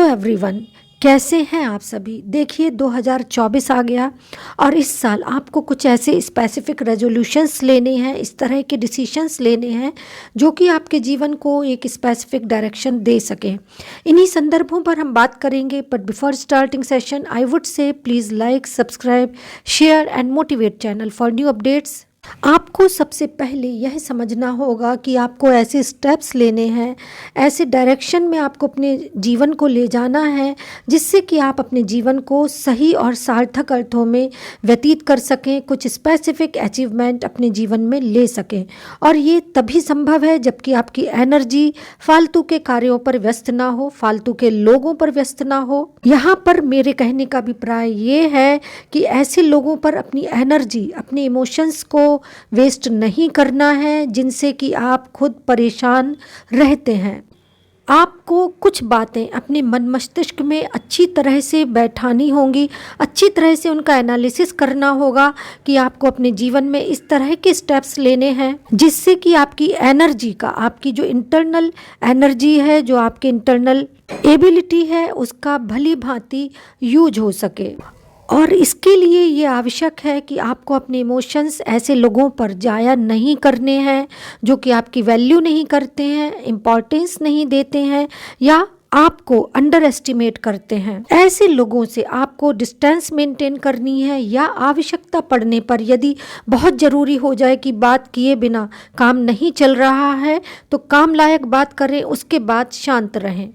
Everyone, कैसे हैं आप सभी। देखिए 2024 आ गया और इस साल आपको कुछ ऐसे स्पेसिफिक रेजोल्यूशंस लेने हैं, इस तरह के डिसीशंस लेने हैं जो कि आपके जीवन को एक स्पेसिफिक डायरेक्शन दे सकें। इन्हीं संदर्भों पर हम बात करेंगे, but before starting session I would say please like, subscribe, share and motivate channel for new updates. आपको सबसे पहले यह समझना होगा कि आपको ऐसे स्टेप्स लेने हैं, ऐसे डायरेक्शन में आपको अपने जीवन को ले जाना है जिससे कि आप अपने जीवन को सही और सार्थक अर्थों में व्यतीत कर सकें, कुछ स्पेसिफिक अचीवमेंट अपने जीवन में ले सकें। और ये तभी संभव है जबकि आपकी एनर्जी फालतू के कार्यों पर व्यस्त ना हो, फालतू के लोगों पर व्यस्त ना हो। यहाँ पर मेरे कहने का अभिप्राय ये है कि ऐसे लोगों पर अपनी एनर्जी, अपने इमोशंस को वेस्ट नहीं करना है जिनसे कि आप खुद परेशान रहते हैं। आपको कुछ बातें अपने मन मस्तिष्क में अच्छी तरह से बैठानी होंगी, अच्छी तरह से उनका एनालिसिस करना होगा कि आपको अपने जीवन में इस तरह के स्टेप्स लेने हैं जिससे कि आपकी एनर्जी का, आपकी जो इंटरनल एनर्जी है, जो आपके इंटरनल एबिलिटी है, उसका भली भांति यूज हो सके। और इसके लिए ये आवश्यक है कि आपको अपने इमोशंस ऐसे लोगों पर जाया नहीं करने हैं जो कि आपकी वैल्यू नहीं करते हैं, इम्पॉर्टेंस नहीं देते हैं या आपको अंडर एस्टिमेट करते हैं। ऐसे लोगों से आपको डिस्टेंस मेंटेन करनी है या आवश्यकता पड़ने पर, यदि बहुत ज़रूरी हो जाए कि बात किए बिना काम नहीं चल रहा है तो काम लायक बात करें, उसके बाद शांत रहें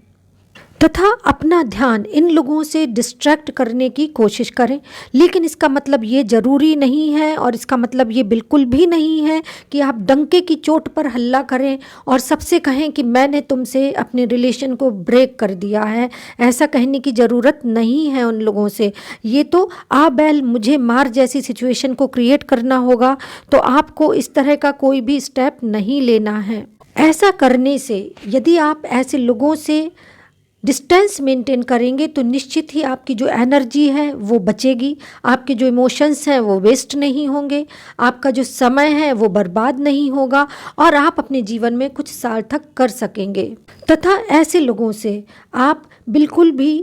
तथा अपना ध्यान इन लोगों से डिस्ट्रैक्ट करने की कोशिश करें। लेकिन इसका मतलब ये ज़रूरी नहीं है और इसका मतलब ये बिल्कुल भी नहीं है कि आप डंके की चोट पर हल्ला करें और सबसे कहें कि मैंने तुमसे अपने रिलेशन को ब्रेक कर दिया है। ऐसा कहने की ज़रूरत नहीं है उन लोगों से। ये तो आ बैल मुझे मार जैसी सिचुएशन को क्रिएट करना होगा, तो आपको इस तरह का कोई भी स्टेप नहीं लेना है। ऐसा करने से यदि आप ऐसे लोगों से डिस्टेंस मेंटेन करेंगे तो निश्चित ही आपकी जो एनर्जी है वो बचेगी, आपके जो इमोशंस हैं वो वेस्ट नहीं होंगे, आपका जो समय है वो बर्बाद नहीं होगा और आप अपने जीवन में कुछ सार्थक कर सकेंगे। तथा ऐसे लोगों से आप बिल्कुल भी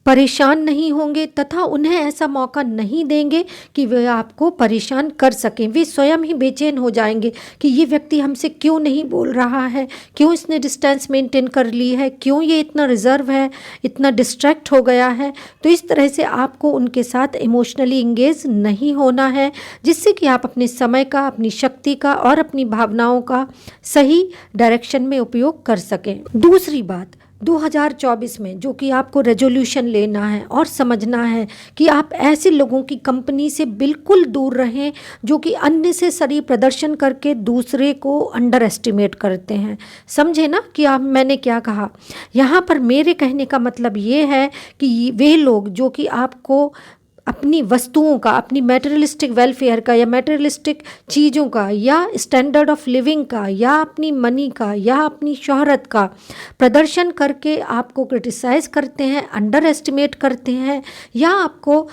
परेशान नहीं होंगे तथा उन्हें ऐसा मौका नहीं देंगे कि वे आपको परेशान कर सकें। वे स्वयं ही बेचैन हो जाएंगे कि ये व्यक्ति हमसे क्यों नहीं बोल रहा है, क्यों इसने डिस्टेंस मेंटेन कर ली है, क्यों ये इतना रिजर्व है, इतना डिस्ट्रैक्ट हो गया है। तो इस तरह से आपको उनके साथ इमोशनली इंगेज नहीं होना है जिससे कि आप अपने समय का, अपनी शक्ति का और अपनी भावनाओं का सही डायरेक्शन में उपयोग कर सकें। दूसरी बात, 2024 में जो कि आपको रेजोल्यूशन लेना है और समझना है कि आप ऐसे लोगों की कंपनी से बिल्कुल दूर रहें जो कि अननेसेसरी प्रदर्शन करके दूसरे को अंडर एस्टिमेट करते हैं। समझे ना कि आप, मैंने क्या कहा। यहाँ पर मेरे कहने का मतलब ये है कि वे लोग जो कि आपको अपनी वस्तुओं का, अपनी मैटेरियलिस्टिक वेलफेयर का या मैटेरियलिस्टिक चीज़ों का या स्टैंडर्ड ऑफ लिविंग का या अपनी मनी का या अपनी शोहरत का प्रदर्शन करके आपको क्रिटिसाइज करते हैं, अंडर एस्टिमेट करते हैं या आपको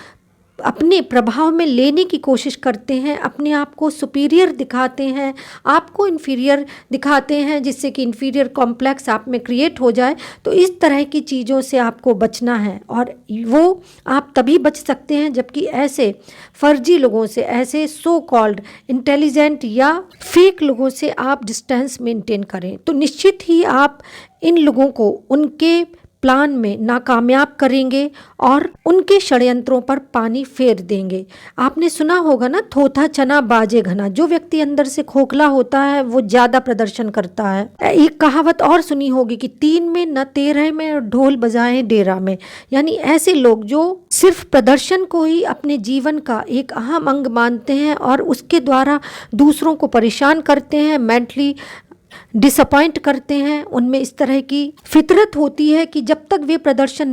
अपने प्रभाव में लेने की कोशिश करते हैं, अपने आप को सुपीरियर दिखाते हैं, आपको इन्फीरियर दिखाते हैं जिससे कि इन्फीरियर कॉम्प्लेक्स आप में क्रिएट हो जाए। तो इस तरह की चीज़ों से आपको बचना है और वो आप तभी बच सकते हैं जबकि ऐसे फर्जी लोगों से, ऐसे सो कॉल्ड इंटेलिजेंट या फेक लोगों से आप डिस्टेंस मेंटेन करें। तो निश्चित ही आप इन लोगों को उनके प्लान में नाकामयाब करेंगे और उनके षड्यंत्रों पर पानी फेर देंगे। आपने सुना होगा ना, थोथा चना बाजे घना। जो व्यक्ति अंदर से खोखला होता है वो ज़्यादा प्रदर्शन करता है। एक कहावत और सुनी होगी कि 3 में न 13 में और ढोल बजाएं डेरा में। यानी ऐसे लोग जो सिर्फ प्रदर्शन को ही अपने जीवन का एक अहम अंग मानते हैं और उसके द्वारा दूसरों को परेशान करते हैं, मेंटली डिसअपॉइंट करते हैं, उनमें इस तरह की फितरत होती है कि जब तक वे प्रदर्शन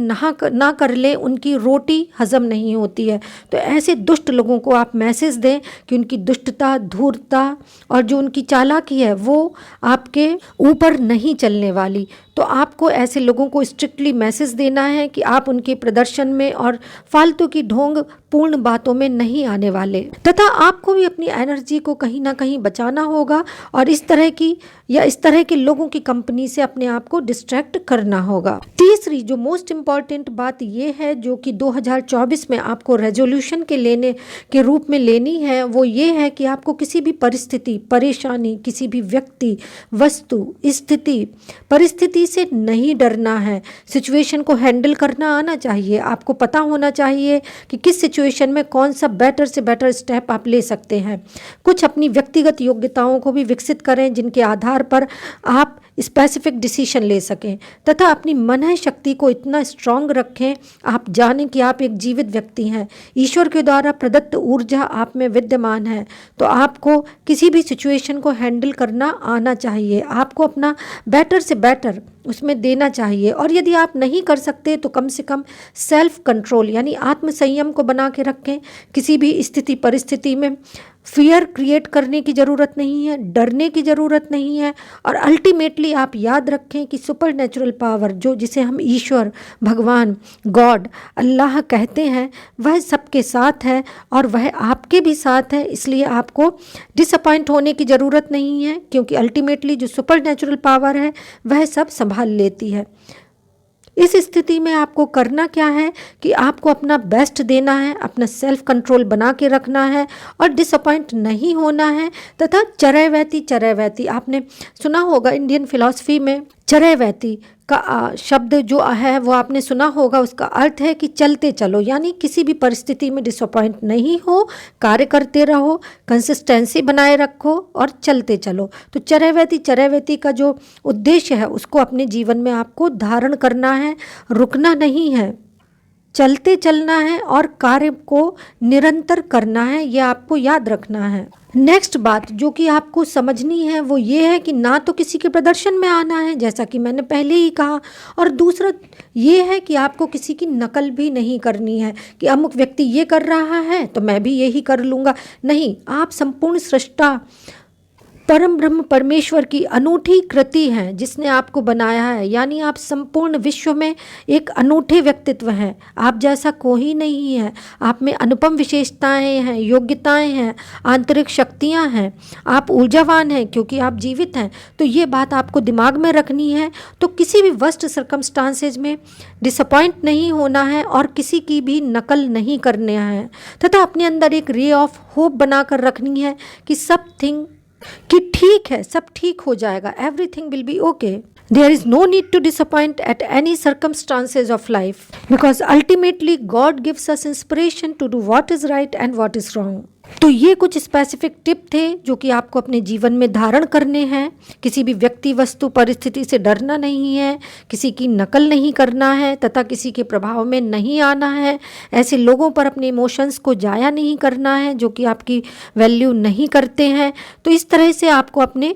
ना कर ले उनकी रोटी हजम नहीं होती है। तो ऐसे दुष्ट लोगों को आप मैसेज दें कि उनकी दुष्टता, धूर्तता और जो उनकी चालाकी है वो आपके ऊपर नहीं चलने वाली। तो आपको ऐसे लोगों को स्ट्रिक्टली मैसेज देना है कि आप उनके प्रदर्शन में और फालतू की ढोंग पूर्ण बातों में नहीं आने वाले, तथा आपको भी अपनी एनर्जी को कहीं ना कहीं बचाना होगा और इस तरह के लोगों की कंपनी से अपने आप को डिस्ट्रैक्ट करना होगा। तीसरी जो मोस्ट इम्पॉर्टेंट बात ये है, जो कि 2024 में आपको रेजोल्यूशन के रूप में लेनी है, वो ये है कि आपको किसी भी परिस्थिति, परेशानी, किसी भी व्यक्ति, वस्तु, स्थिति, परिस्थिति से नहीं डरना है। सिचुएशन को हैंडल करना आना चाहिए। आपको पता होना चाहिए कि किस सिचुएशन में कौन सा बेटर से बेटर स्टेप आप ले सकते हैं। कुछ अपनी व्यक्तिगत योग्यताओं को भी विकसित करें जिनके आधार पर आप स्पेसिफिक डिसीजन ले सकें, तथा अपनी मन शक्ति को इतना स्ट्रांग रखें, आप जानें कि आप एक जीवित व्यक्ति हैं, ईश्वर के द्वारा प्रदत्त ऊर्जा आप में विद्यमान है। तो आपको किसी भी सिचुएशन को हैंडल करना आना चाहिए। आपको अपना बेटर से बेटर उसमें देना चाहिए, और यदि आप नहीं कर सकते तो कम से कम सेल्फ कंट्रोल यानी आत्म संयम को बना के रखें। किसी भी स्थिति परिस्थिति में फियर क्रिएट करने की ज़रूरत नहीं है, डरने की ज़रूरत नहीं है। और अल्टीमेटली आप याद रखें कि सुपर नेचुरल पावर, जिसे हम ईश्वर, भगवान, गॉड, अल्लाह कहते हैं, वह सबके साथ है और वह आपके भी साथ है। इसलिए आपको डिसअपॉइंट होने की ज़रूरत नहीं है, क्योंकि अल्टीमेटली जो सुपर नेचुरल पावर है वह सब संभाल लेती है। इस स्थिति में आपको करना क्या है कि आपको अपना बेस्ट देना है, अपना सेल्फ कंट्रोल बना के रखना है और डिसअपॉइंट नहीं होना है। तथा चरैवैती आपने सुना होगा, इंडियन फिलॉसफी में चरैवैती का शब्द जो है वो आपने सुना होगा। उसका अर्थ है कि चलते चलो, यानी किसी भी परिस्थिति में डिसअपॉइंट नहीं हो, कार्य करते रहो, कंसिस्टेंसी बनाए रखो और चलते चलो। तो चरैवैती का जो उद्देश्य है उसको अपने जीवन में आपको धारण करना है, रुकना नहीं है, चलते चलना है और कार्य को निरंतर करना है, ये आपको याद रखना है। नेक्स्ट बात जो कि आपको समझनी है वो ये है कि ना तो किसी के प्रदर्शन में आना है, जैसा कि मैंने पहले ही कहा, और दूसरा ये है कि आपको किसी की नकल भी नहीं करनी है कि अमुक व्यक्ति ये कर रहा है तो मैं भी यही कर लूँगा। नहीं, आप संपूर्ण सृष्टा परम ब्रह्म परमेश्वर की अनूठी कृति हैं जिसने आपको बनाया है, यानी आप संपूर्ण विश्व में एक अनूठे व्यक्तित्व हैं। आप जैसा कोई नहीं है, आप में अनुपम विशेषताएं हैं, योग्यताएं हैं, आंतरिक शक्तियां हैं, आप ऊर्जावान हैं क्योंकि आप जीवित हैं। तो ये बात आपको दिमाग में रखनी है। तो किसी भी वर्स्ट सर्कमस्टांसेज में डिसअपॉइंट नहीं होना है और किसी की भी नकल नहीं करना है, तथा अपने अंदर एक रे ऑफ होप बनाकर रखनी है कि ठीक है, सब ठीक हो जाएगा, everything will be okay. There is no need to disappoint at any circumstances of life, because ultimately God gives us inspiration to do what is right and what is wrong. तो ये कुछ स्पेसिफिक टिप थे जो कि आपको अपने जीवन में धारण करने हैं। किसी भी व्यक्ति, वस्तु, परिस्थिति से डरना नहीं है, किसी की नकल नहीं करना है तथा किसी के प्रभाव में नहीं आना है। ऐसे लोगों पर अपने इमोशंस को जाया नहीं करना है जो कि आपकी वैल्यू नहीं करते हैं। तो इस तरह से आपको अपने